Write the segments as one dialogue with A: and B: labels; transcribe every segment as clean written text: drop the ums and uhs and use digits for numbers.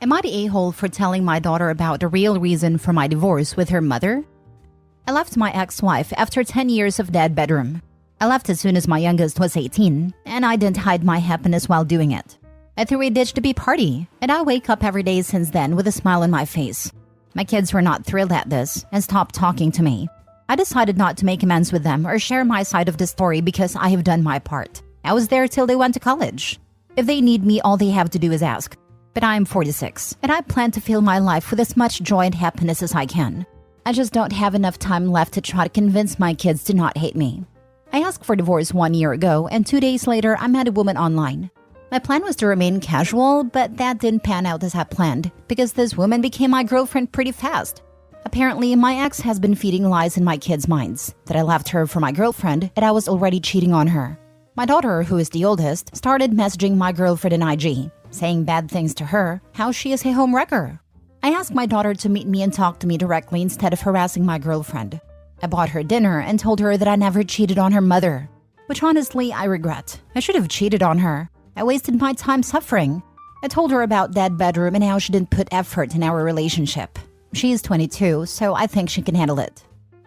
A: Am I the a-hole for telling my daughter about the real reason for my divorce with her mother? I left my ex-wife after 10 years of dead bedroom. I left as soon as my youngest was 18, and I didn't hide my happiness while doing it. I threw a ditch-to-be party, and I wake up every day since then with a smile on my face. My kids were not thrilled at this and stopped talking to me. I decided not to make amends with them or share my side of the story because I have done my part. I was there till they went to college. If they need me, all they have to do is ask. But I am 46, and I plan to fill my life with as much joy and happiness as I can. I just don't have enough time left to try to convince my kids to not hate me. I asked for divorce 1 year ago, and 2 days later, I met a woman online. My plan was to remain casual, but that didn't pan out as I planned, because this woman became my girlfriend pretty fast. Apparently, my ex has been feeding lies in my kids' minds, that I left her for my girlfriend, and I was already cheating on her. My daughter, who is the oldest, started messaging my girlfriend in IG, saying bad things to her, how she is a homewrecker. I asked my daughter to meet me and talk to me directly instead of harassing my girlfriend. I bought her dinner and told her that I never cheated on her mother, which honestly I regret. I should have cheated on her. I wasted my time suffering. I told her about that bedroom and how she didn't put effort in our relationship. She is 22, so I think she can handle it.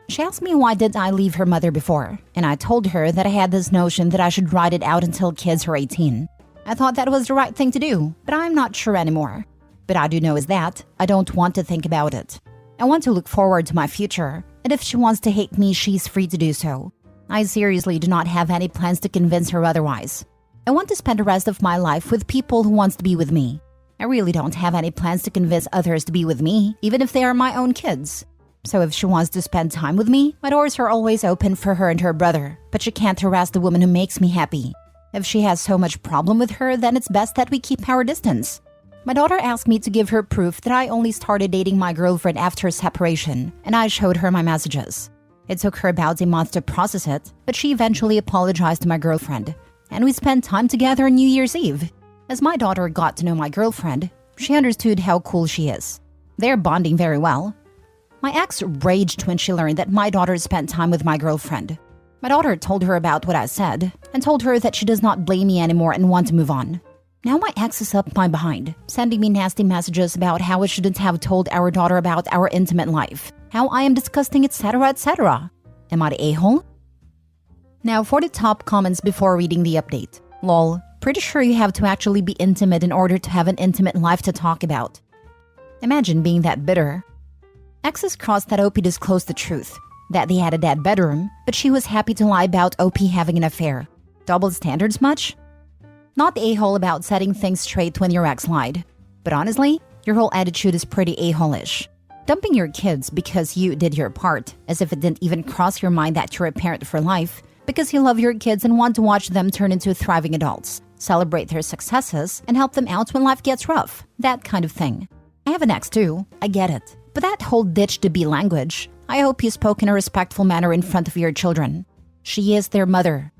A: She asked me why did I leave her mother before, and I told her that I had this notion that I should ride it out until kids are 18. I thought that was the right thing to do, but I'm not sure anymore. But I do know is that I don't want to think about it. I want to look forward to my future, and if she wants to hate me, she's free to do so. I seriously do not have any plans to convince her otherwise. I want to spend the rest of my life with people who wants to be with me. I really don't have any plans to convince others to be with me, even if they are my own kids. So if she wants to spend time with me, my doors are always open for her and her brother, but she can't harass the woman who makes me happy. If she has so much problem with her, then it's best that we keep our distance. My daughter asked me to give her proof that I only started dating my girlfriend after separation, and I showed her my messages. It took her about a month to process it, but she eventually apologized to my girlfriend, and we spent time together on New Year's Eve. As my daughter got to know my girlfriend, she understood how cool she is. They're bonding very well. My ex raged when she learned that my daughter spent time with my girlfriend. My daughter told her about what I said and told her that she does not blame me anymore and want to move on. Now my ex is up my behind, sending me nasty messages about how I shouldn't have told our daughter about our intimate life, how I am disgusting, etc., etc. Am I the a-hole? Now for the top comments before reading the update. Lol, pretty sure you have to actually be intimate in order to have an intimate life to talk about. Imagine being that bitter. Exes crossed that OP disclosed the truth, that they had a dead bedroom, but she was happy to lie about OP having an affair. Double standards much? Not the a-hole about setting things straight when your ex lied. But honestly, your whole attitude is pretty a-hole-ish. Dumping your kids because you did your part, as if it didn't even cross your mind that you're a parent for life, because you love your kids and want to watch them turn into thriving adults, celebrate their successes, and help them out when life gets rough. That kind of thing. I have an ex too, I get it. But that whole ditch-to-be language, I hope you spoke in a respectful manner in front of your children. She is their mother.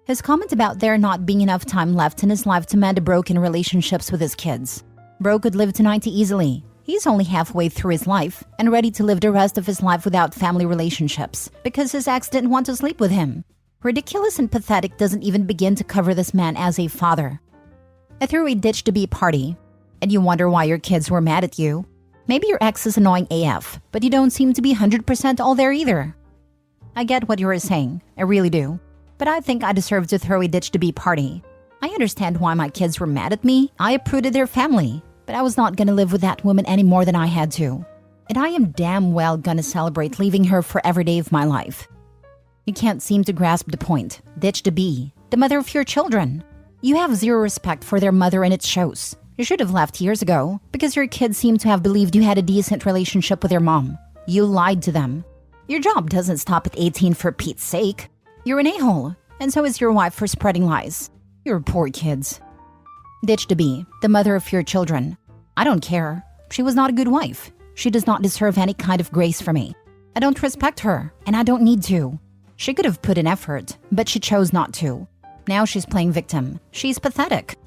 A: His comment about there not being enough time left in his life to mend broken relationships with his kids. Bro could live to 90 easily. He's only halfway through his life and ready to live the rest of his life without family relationships because his ex didn't want to sleep with him. Ridiculous and pathetic doesn't even begin to cover this man as a father. I threw a ditch-to-be party, and you wonder why your kids were mad at you. Maybe your ex is annoying AF, but you don't seem to be 100% all there either. I get what you were saying, I really do. But I think I deserve to throw a ditch-to-be party. I understand why my kids were mad at me. I uprooted their family, but I was not gonna live with that woman any more than I had to. And I am damn well gonna celebrate leaving her for every day of my life. You can't seem to grasp the point. Ditch-to-be, the mother of your children. You have zero respect for their mother and it shows. You should have left years ago because your kids seem to have believed you had a decent relationship with your mom. You lied to them. Your job doesn't stop at 18 for Pete's sake. You're an a-hole, and so is your wife for spreading lies. You're poor kids. Ditch-to-be, the mother of your children. I don't care. She was not a good wife. She does not deserve any kind of grace from me. I don't respect her, and I don't need to. She could have put in effort, but she chose not to. Now she's playing victim. She's pathetic.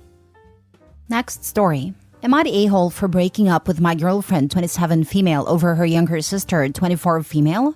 A: Next story. Am I the a-hole for breaking up with my girlfriend 27 female over her younger sister 24 female?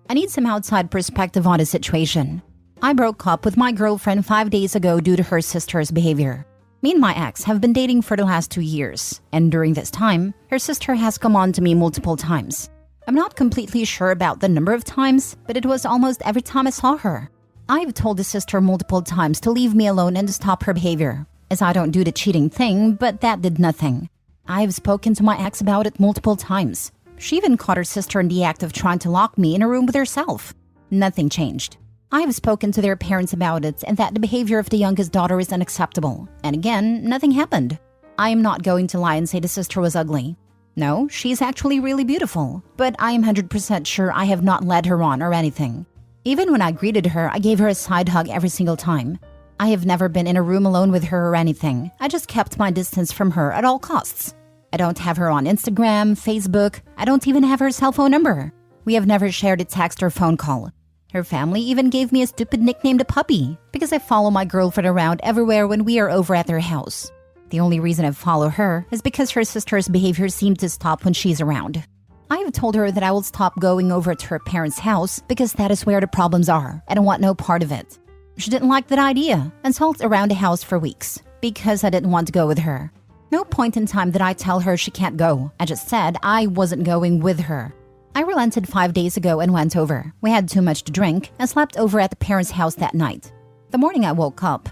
A: I need some outside perspective on the situation. I broke up with my girlfriend 5 days ago due to her sister's behavior. Me and my ex have been dating for the last 2 years, and during this time, her sister has come on to me multiple times. I'm not completely sure about the number of times, but it was almost every time I saw her. I've told the sister multiple times to leave me alone and to stop her behavior, as I don't do the cheating thing, but that did nothing. I've spoken to my ex about it multiple times. She even caught her sister in the act of trying to lock me in a room with herself. Nothing changed. I have spoken to their parents about it and that the behavior of the youngest daughter is unacceptable. And again, nothing happened. I am not going to lie and say the sister was ugly. No, she's actually really beautiful, but I am 100% sure I have not led her on or anything. Even when I greeted her, I gave her a side hug every single time. I have never been in a room alone with her or anything. I just kept my distance from her at all costs. I don't have her on Instagram, Facebook. I don't even have her cell phone number. We have never shared a text or phone call. Her family even gave me a stupid nickname, the puppy, because I follow my girlfriend around everywhere when we are over at their house. The only reason I follow her is because her sister's behavior seemed to stop when she's around. I have told her that I will stop going over to her parents' house because that is where the problems are, and I want no part of it. She didn't like that idea and sulked around the house for weeks because I didn't want to go with her. No point in time did I tell her she can't go. I just said I wasn't going with her. I relented 5 days ago and went over. We had too much to drink and slept over at the parents' house that night. The morning I woke up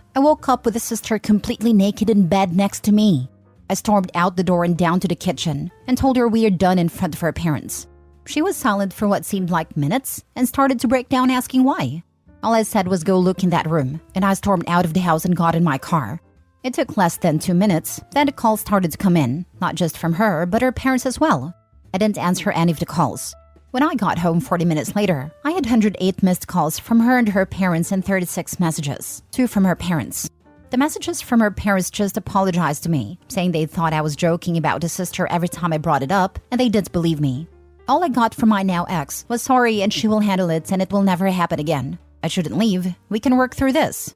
A: with the sister completely naked in bed next to me. I stormed out the door and down to the kitchen and told her we are done in front of her parents. She was silent for what seemed like minutes and started to break down asking why. All I said was go look in that room, and I stormed out of the house and got in my car. It took less than 2 minutes, then the calls started to come in, not just from her, but her parents as well. I didn't answer any of the calls. When I got home 40 minutes later, I had 108 missed calls from her and her parents and 36 messages, 2 from her parents. The messages from her parents just apologized to me, saying they thought I was joking about the sister every time I brought it up, and they didn't believe me. All I got from my now ex was sorry and she will handle it and it will never happen again. I shouldn't leave. We can work through this.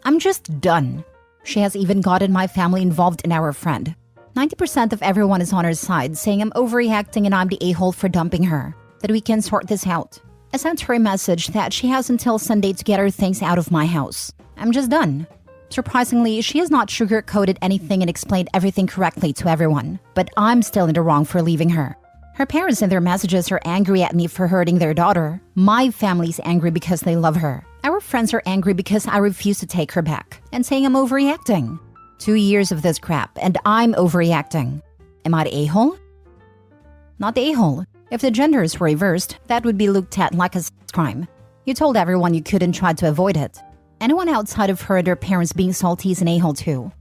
A: I'm just done. She has even gotten my family involved in our friend. 90% of everyone is on her side, saying I'm overreacting and I'm the a-hole for dumping her, that we can sort this out. I sent her a message that she has until Sunday to get her things out of my house. I'm just done. Surprisingly, she has not sugarcoated anything and explained everything correctly to everyone, but I'm still in the wrong for leaving her. Her parents in their messages are angry at me for hurting their daughter. My family's angry because they love her. Our friends are angry because I refuse to take her back and saying I'm overreacting. 2 years of this crap, and I'm overreacting. Am I the a-hole? Not the a-hole. If the genders were reversed, that would be looked at like a crime. You told everyone you could and tried to avoid it. Anyone outside of her and her parents being salty is an a-hole too.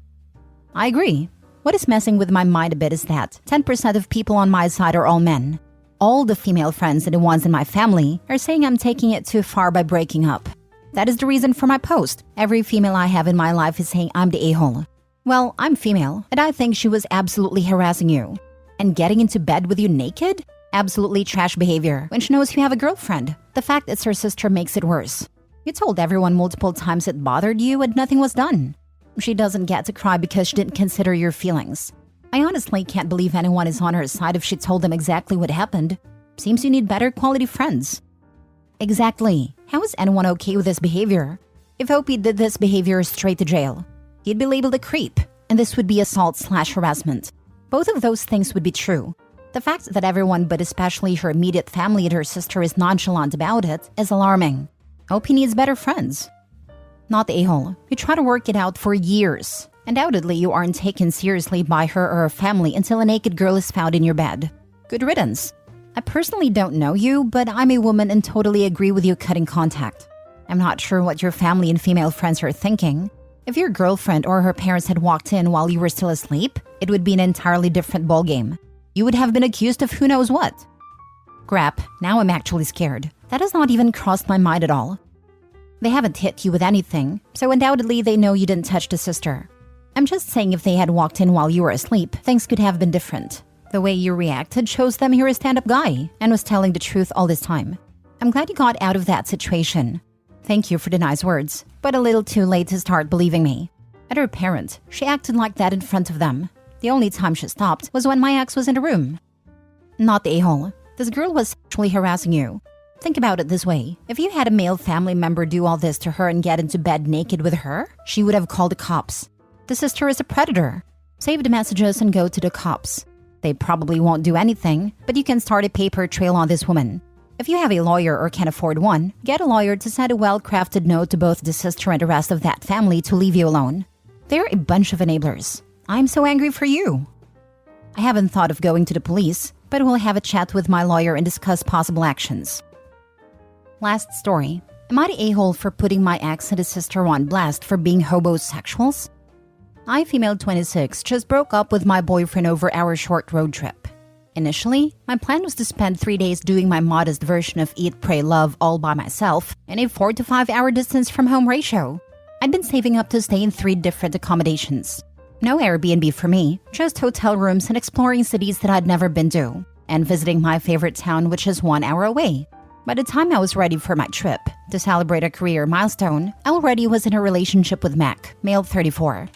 A: I agree. What is messing with my mind a bit is that 10% of people on my side are all men. All the female friends and the ones in my family are saying I'm taking it too far by breaking up. That is the reason for my post. Every female I have in my life is saying I'm the a-hole. Well, I'm female, and I think she was absolutely harassing you. And getting into bed with you naked? Absolutely trash behavior when she knows you have a girlfriend. The fact it's her sister makes it worse. You told everyone multiple times it bothered you and nothing was done. She doesn't get to cry because she didn't consider your feelings. I honestly can't believe anyone is on her side if she told them exactly what happened. Seems you need better quality friends. Exactly. How is anyone okay with this behavior? If Opie did this behavior straight to jail, he'd be labeled a creep, and this would be assault/harassment. Both of those things would be true. The fact that everyone, but especially her immediate family and her sister, is nonchalant about it is alarming. Opie needs better friends. Not the a-hole. You try to work it out for years. Undoubtedly, you aren't taken seriously by her or her family until a naked girl is found in your bed. Good riddance. I personally don't know you, but I'm a woman and totally agree with you cutting contact. I'm not sure what your family and female friends are thinking. If your girlfriend or her parents had walked in while you were still asleep, it would be an entirely different ballgame. You would have been accused of who knows what. Crap, now I'm actually scared. That has not even crossed my mind at all. They haven't hit you with anything, so undoubtedly they know you didn't touch the sister. I'm just saying if they had walked in while you were asleep, things could have been different. The way you reacted shows them you're a stand-up guy and was telling the truth all this time. I'm glad you got out of that situation. Thank you for the nice words, but a little too late to start believing me. At her parent, she acted like that in front of them. The only time she stopped was when my ex was in the room. Not the a-hole. This girl was sexually harassing you. Think about it this way. If you had a male family member do all this to her and get into bed naked with her, she would have called the cops. The sister is a predator. Save the messages and go to the cops. They probably won't do anything, but you can start a paper trail on this woman. If you have a lawyer or can afford one, get a lawyer to send a well-crafted note to both the sister and the rest of that family to leave you alone. They're a bunch of enablers. I'm so angry for you. I haven't thought of going to the police, but we'll have a chat with my lawyer and discuss possible actions. Last story. Am I the a-hole for putting my ex and his sister on blast for being hobosexuals? I, female 26, just broke up with my boyfriend over our short road trip. Initially, my plan was to spend 3 days doing my modest version of Eat, Pray, Love all by myself in a 4 to 5 hour distance from home ratio. I'd been saving up to stay in 3 different accommodations. No Airbnb for me, just hotel rooms and exploring cities that I'd never been to, and visiting my favorite town, which is 1 hour away. By the time I was ready for my trip, to celebrate a career milestone, I already was in a relationship with Mac, male 34.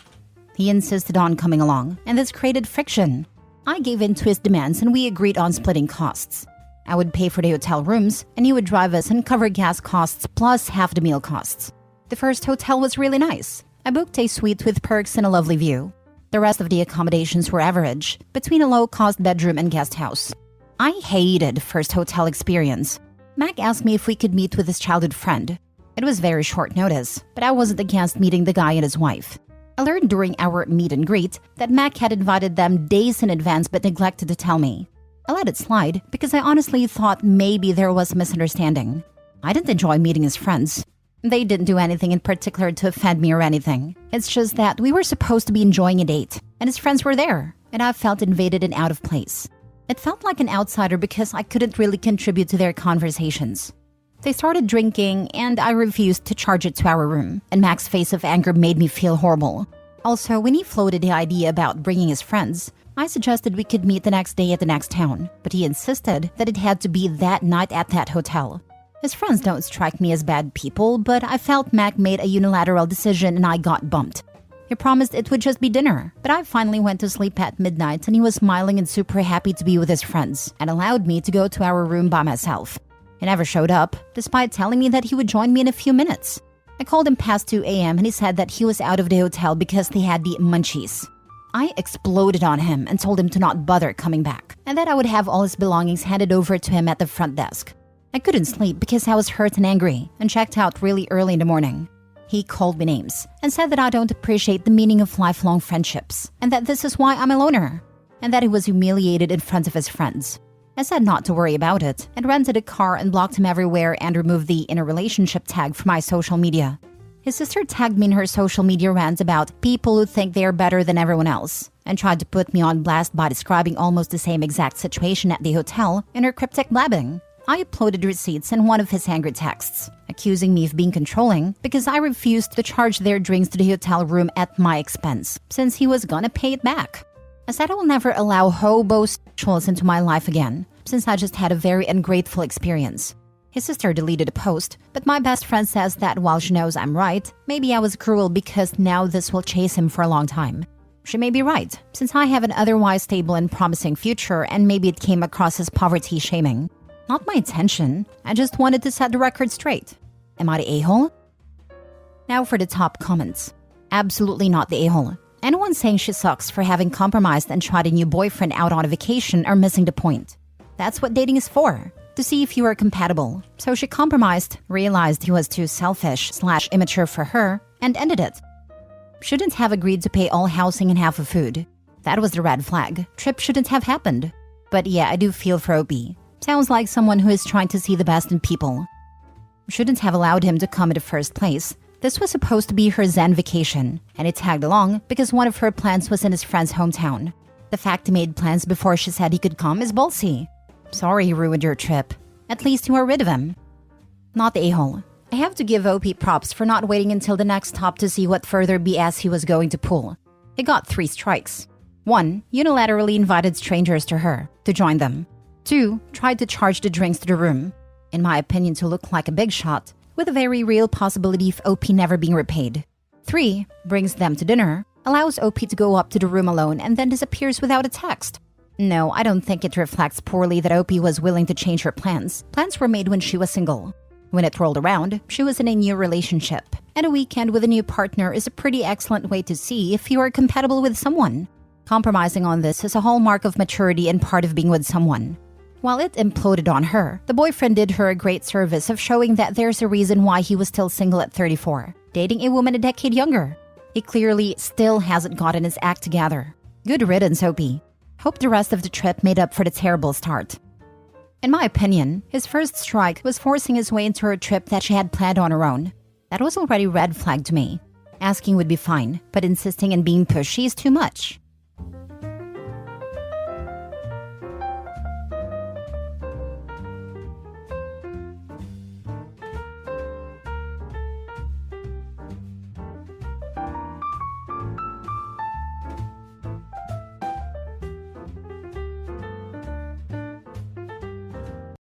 A: He insisted on coming along, and this created friction. I gave in to his demands and we agreed on splitting costs. I would pay for the hotel rooms, and he would drive us and cover gas costs plus half the meal costs. The first hotel was really nice. I booked a suite with perks and a lovely view. The rest of the accommodations were average, between a low-cost bedroom and guest house. I hated the first hotel experience. Mac asked me if we could meet with his childhood friend. It was very short notice, but I wasn't against meeting the guy and his wife. I learned during our meet and greet that Mac had invited them days in advance but neglected to tell me. I let it slide because I honestly thought maybe there was a misunderstanding. I didn't enjoy meeting his friends. They didn't do anything in particular to offend me or anything. It's just that we were supposed to be enjoying a date, and his friends were there, and I felt invaded and out of place. It felt like an outsider because I couldn't really contribute to their conversations. They started drinking, and I refused to charge it to our room, and Mac's face of anger made me feel horrible. Also, when he floated the idea about bringing his friends, I suggested we could meet the next day at the next town, but he insisted that it had to be that night at that hotel. His friends don't strike me as bad people, but I felt Mac made a unilateral decision and I got bumped. He promised it would just be dinner, but I finally went to sleep at midnight and he was smiling and super happy to be with his friends and allowed me to go to our room by myself. He never showed up, despite telling me that he would join me in a few minutes. I called him past 2 a.m. and he said that he was out of the hotel because they had the munchies. I exploded on him and told him to not bother coming back, and that I would have all his belongings handed over to him at the front desk. I couldn't sleep because I was hurt and angry and checked out really early in the morning. He called me names and said that I don't appreciate the meaning of lifelong friendships and that this is why I'm a loner, and that he was humiliated in front of his friends. I said not to worry about it and rented a car and blocked him everywhere and removed the "in a relationship" tag from my social media. His sister tagged me in her social media rant about people who think they are better than everyone else and tried to put me on blast by describing almost the same exact situation at the hotel in her cryptic blabbing. I uploaded receipts and one of his angry texts, accusing me of being controlling because I refused to charge their drinks to the hotel room at my expense, since he was gonna pay it back. I said I will never allow hobosexuals into my life again, since I just had a very ungrateful experience. His sister deleted a post, but my best friend says that while she knows I'm right, maybe I was cruel because now this will chase him for a long time. She may be right, since I have an otherwise stable and promising future, and maybe it came across as poverty shaming. Not my intention, I just wanted to set the record straight. Am I the a-hole? Now for the top comments. Absolutely not the a-hole. Anyone saying she sucks for having compromised and tried a new boyfriend out on a vacation are missing the point. That's what dating is for, to see if you are compatible. So she compromised, realized he was too selfish/immature for her, and ended it. Shouldn't have agreed to pay all housing and half of food. That was the red flag. Trip shouldn't have happened. But yeah, I do feel for OP. Sounds like someone who is trying to see the best in people. Shouldn't have allowed him to come in the first place. This was supposed to be her Zen vacation, and it tagged along because one of her plans was in his friend's hometown. The fact he made plans before she said he could come is ballsy. Sorry he ruined your trip. At least you are rid of him. Not the a-hole. I have to give OP props for not waiting until the next stop to see what further BS he was going to pull. He got 3 strikes. 1. Unilaterally invited strangers to her, to join them. 2. Tried to charge the drinks to the room. In my opinion, to look like a big shot, with a very real possibility of OP never being repaid. 3. Brings them to dinner, allows OP to go up to the room alone and then disappears without a text. No, I don't think it reflects poorly that Opie was willing to change her plans. Plans were made when she was single. When it rolled around, she was in a new relationship. And a weekend with a new partner is a pretty excellent way to see if you are compatible with someone. Compromising on this is a hallmark of maturity and part of being with someone. While it imploded on her, the boyfriend did her a great service of showing that there's a reason why he was still single at 34, dating a woman a decade younger. He clearly still hasn't gotten his act together. Good riddance, Opie. Hope the rest of the trip made up for the terrible start. In my opinion, his first strike was forcing his way into her trip that she had planned on her own. That was already red flag to me. Asking would be fine, but insisting and being pushy is too much.